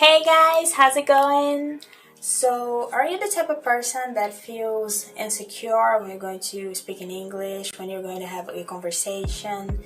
Hey guys, how's it going? So, are you the type of person that feels insecure when you're going to speak in English, when you're going to have a conversation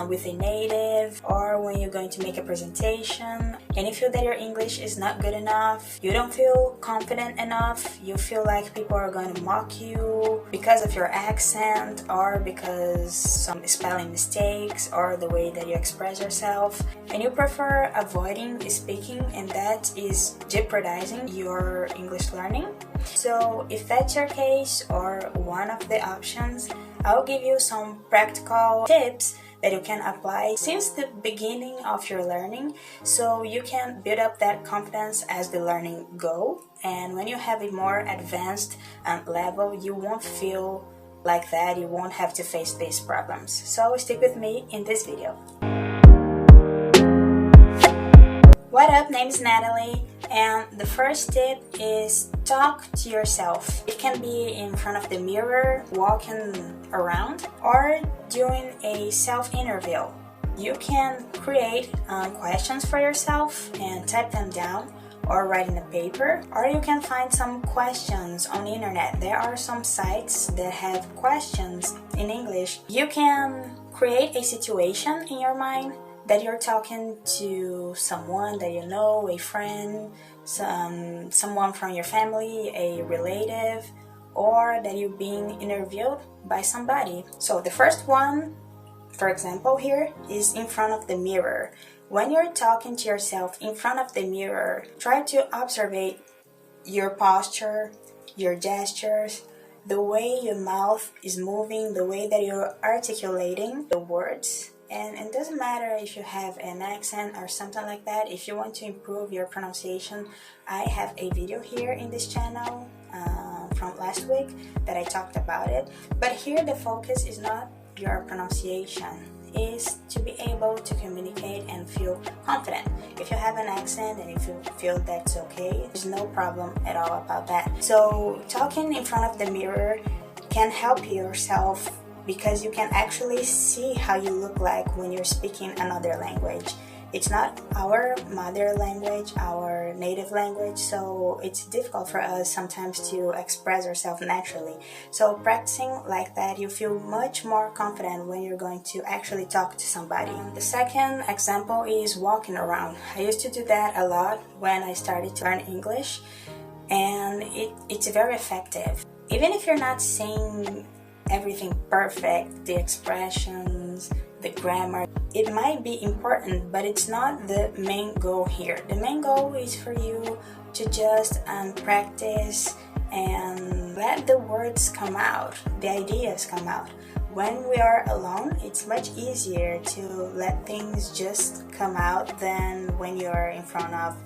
with a native, or when you're going to make a presentation, and you feel that your English is not good enough, you don't feel confident enough, you feel like people are going to mock you because of your accent, or because some spelling mistakes, or the way that you express yourself, and you prefer avoiding speaking, and that is jeopardizing your English learning? So if that's your case or one of the options, I'll give you some practical tips that you can apply since the beginning of your learning, so you can build up that confidence as the learning go, and when you have a more advanced level, you won't feel like that, you won't have to face these problems. So stick with me in this video. What up, name is Natalie, and the first tip is talk to yourself. It can be in front of the mirror, walking around, or during a self-interview. You can create questions for yourself and type them down or write in a paper, or you can find some questions on the internet. There are some sites that have questions in English. You can create a situation in your mind that you're talking to someone that you know, a friend, someone from your family, a relative, or that you're being interviewed by somebody. So the first one, for example here, is in front of the mirror. When you're talking to yourself in front of the mirror, try to observe your posture, your gestures, the way your mouth is moving, the way that you're articulating the words. And it doesn't matter if you have an accent or something like that. If you want to improve your pronunciation, I have a video here in this channel from last week that I talked about it. But here the focus is not your pronunciation, is to be able to communicate and feel confident. If you have an accent and if you feel that's okay, there's no problem at all about that. So talking in front of the mirror can help yourself, because you can actually see how you look like when you're speaking another language. It's not our mother language, our native language, so it's difficult for us sometimes to express ourselves naturally. So practicing like that, you feel much more confident when you're going to actually talk to somebody. The second example is walking around. I used to do that a lot when I started to learn English, and it's very effective. Even if you're not saying everything perfect, the expressions, the grammar, it might be important, but it's not the main goal here. The main goal is for you to just practice and let the words come out, the ideas come out. When we are alone, it's much easier to let things just come out than when you're in front of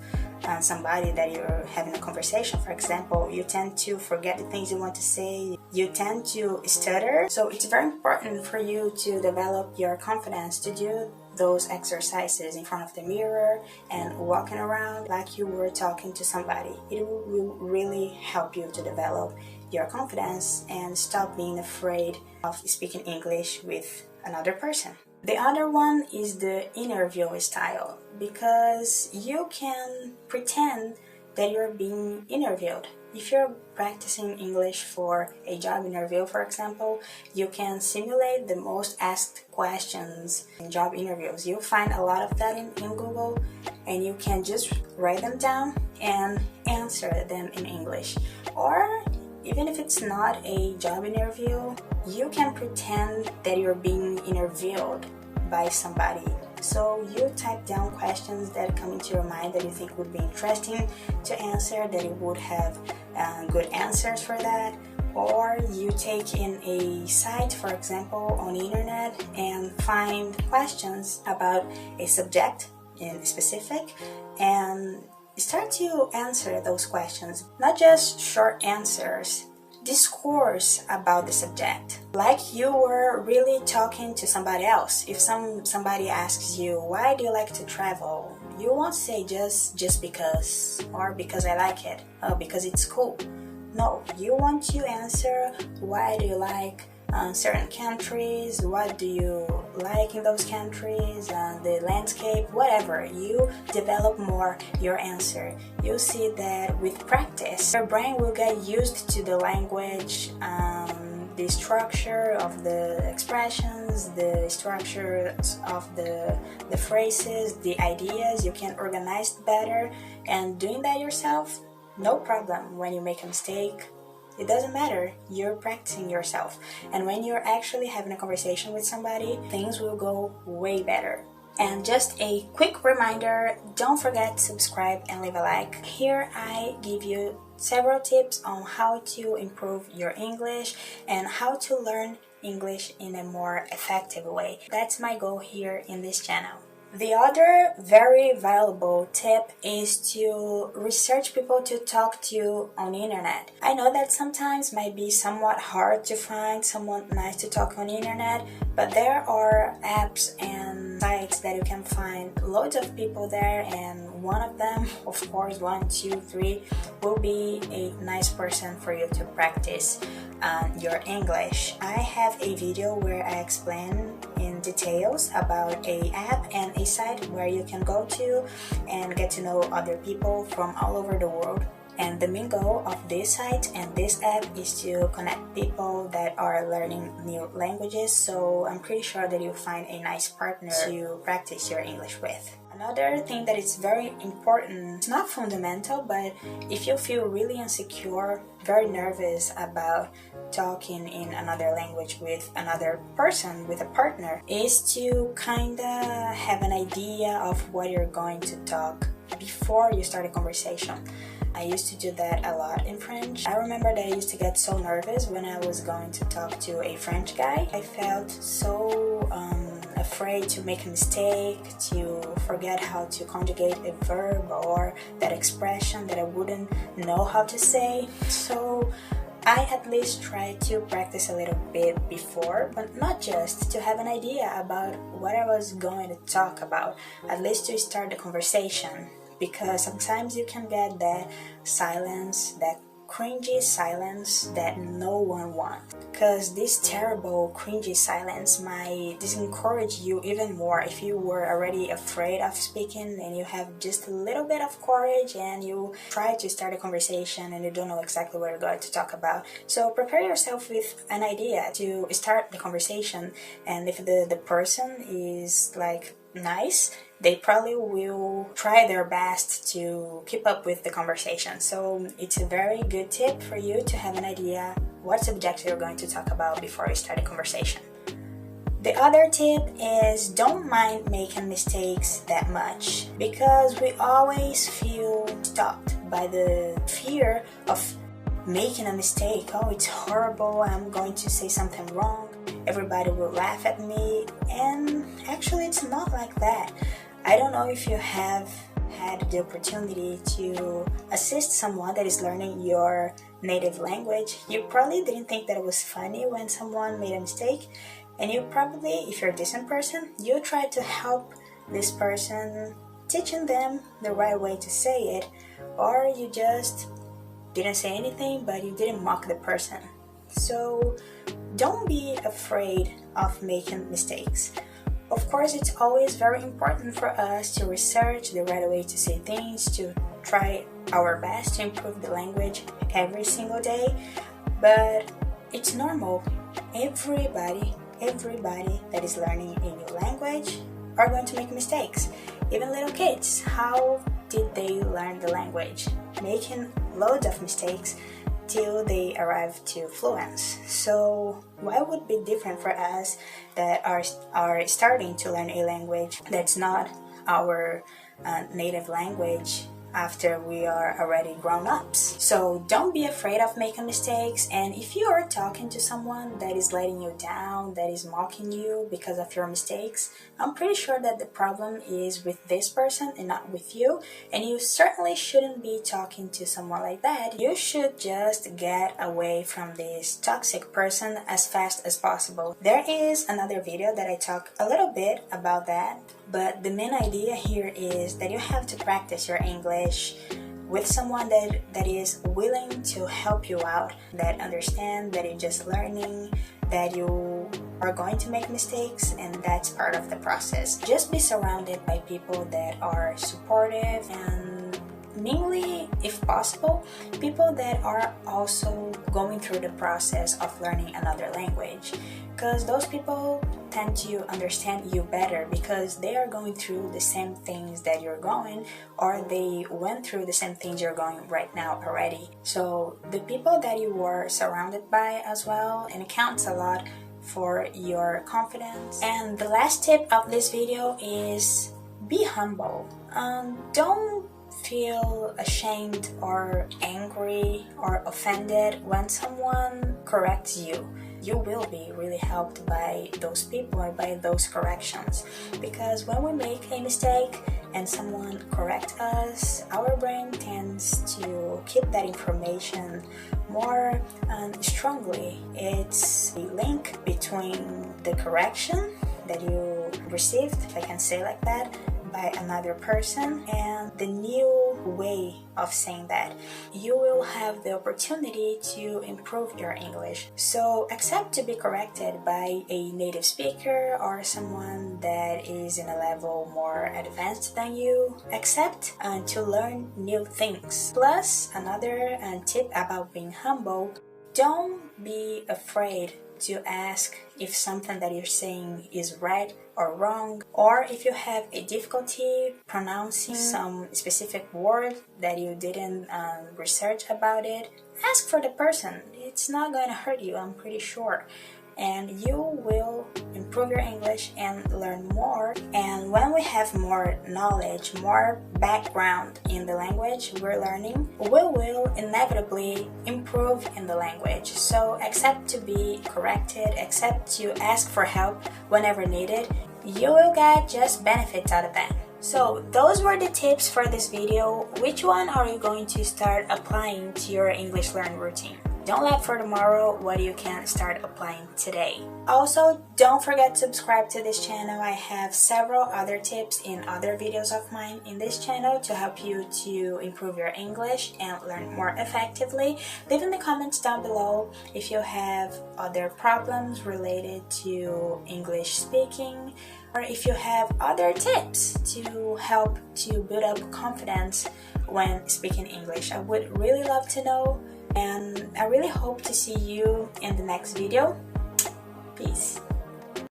somebody that you're having a conversation. For example, you tend to forget the things you want to say, you tend to stutter. So it's very important for you to develop your confidence to do those exercises in front of the mirror and walking around like you were talking to somebody. It will really help you to develop your confidence and stop being afraid of speaking English with another person. The other one is the interview style, because you can pretend that you're being interviewed. If you're practicing English for a job interview, for example, you can simulate the most asked questions in job interviews. You'll find a lot of that in Google, and you can just write them down and answer them in English. Or even if it's not a job interview, you can pretend that you're being interviewed by somebody. So you type down questions that come into your mind that you think would be interesting to answer, that you would have good answers for that. Or you take in a site, for example, on the internet, and find questions about a subject in specific, and start to answer those questions. Not just short answers, discourse about the subject, like you were really talking to somebody else. If somebody asks you, why do you like to travel, you won't say just because, or because I like it, or because it's cool. No, you want to answer, why do you like certain countries, what do you like in those countries, the landscape, whatever. You develop more your answer. You'll see that with practice, your brain will get used to the language, the structure of the expressions, the structure of the phrases, the ideas. You can organize better, and doing that yourself, no problem. When you make a mistake, it doesn't matter, you're practicing yourself. And when you're actually having a conversation with somebody, things will go way better. And just a quick reminder, don't forget to subscribe and leave a like. Here I give you several tips on how to improve your English and how to learn English in a more effective way. That's my goal here in this channel. The other very valuable tip is to research people to talk to on the internet. I know that sometimes might be somewhat hard to find someone nice to talk on the internet, but there are apps and sites that you can find loads of people there, and one of them, of course, 1, 2, 3, will be a nice person for you to practice your English. I have a video where I explain in details about a app and a site where you can go to and get to know other people from all over the world. And the main goal of this site and this app is to connect people that are learning new languages, so I'm pretty sure that you'll find a nice partner to practice your English with. Another thing that is very important, it's not fundamental, but if you feel really insecure, very nervous about talking in another language with another person, with a partner, is to kinda have an idea of what you're going to talk before you start a conversation. I used to do that a lot in French. I remember that I used to get so nervous when I was going to talk to a French guy. I felt so afraid to make a mistake, to forget how to conjugate a verb or that expression that I wouldn't know how to say. So I at least tried to practice a little bit before, but not just to have an idea about what I was going to talk about, at least to start the conversation. Because sometimes you can get that silence, that cringy silence that no one wants. Because this terrible cringy silence might discourage you even more if you were already afraid of speaking and you have just a little bit of courage and you try to start a conversation and you don't know exactly what you're going to talk about. So prepare yourself with an idea to start the conversation, and if the person is like nice, they probably will try their best to keep up with the conversation. So it's a very good tip for you to have an idea what subject you're going to talk about before you start a conversation. The other tip is don't mind making mistakes that much, because we always feel stopped by the fear of making a mistake. Oh, it's horrible, I'm going to say something wrong, everybody will laugh at me, and actually it's not like that. I don't know if you have had the opportunity to assist someone that is learning your native language. You probably didn't think that it was funny when someone made a mistake, and you probably, if you're a decent person, you try to help this person, teaching them the right way to say it, or you just didn't say anything but you didn't mock the person. So don't be afraid of making mistakes. Of course, it's always very important for us to research the right way to say things, to try our best to improve the language every single day, but it's normal. Everybody that is learning a new language are going to make mistakes. Even little kids, how did they learn the language? Making loads of mistakes till they arrive to fluence. So why would it be different for us that are starting to learn a language that's not our native language after we are already grown-ups? So don't be afraid of making mistakes, and if you are talking to someone that is letting you down, that is mocking you because of your mistakes, I'm pretty sure that the problem is with this person and not with you, and you certainly shouldn't be talking to someone like that. You should just get away from this toxic person as fast as possible. There is another video that I talk a little bit about that, but the main idea here is that you have to practice your English with someone that is willing to help you out, that understand that you're just learning, that you are going to make mistakes, and that's part of the process. Just be surrounded by people that are supportive, and mainly, if possible, people that are also going through the process of learning another language, because those people tend to understand you better because they are going through the same things that you're going, or they went through the same things you're going right now already. So the people that you were surrounded by as well, and it counts a lot for your confidence. And the last tip of this video is be humble. Don't feel ashamed or angry or offended when someone corrects you. You will be really helped by those people or by those corrections, because when we make a mistake and someone corrects us, our brain tends to keep that information more strongly. It's the link between the correction that you received, if I can say like that, by another person, and the new way of saying that. You will have the opportunity to improve your English. So accept to be corrected by a native speaker or someone that is in a level more advanced than you. Accept to learn new things. Plus, another tip about being humble, don't be afraid to ask if something that you're saying is right or wrong, or if you have a difficulty pronouncing some specific word that you didn't research about it. Ask for the person. It's not going to hurt you, I'm pretty sure. And you will improve your English and learn more. And when we have more knowledge, more background in the language we're learning, we will inevitably improve in the language. So accept to be corrected, accept to ask for help whenever needed. You will get just benefits out of that. So those were the tips for this video. Which one are you going to start applying to your English learning routine? Don't let for tomorrow what you can start applying today. Also, don't forget to subscribe to this channel. I have several other tips in other videos of mine in this channel to help you to improve your English and learn more effectively. Leave in the comments down below if you have other problems related to English speaking, or if you have other tips to help to build up confidence when speaking English. I would really love to know. And I really hope to see you in the next video. Peace.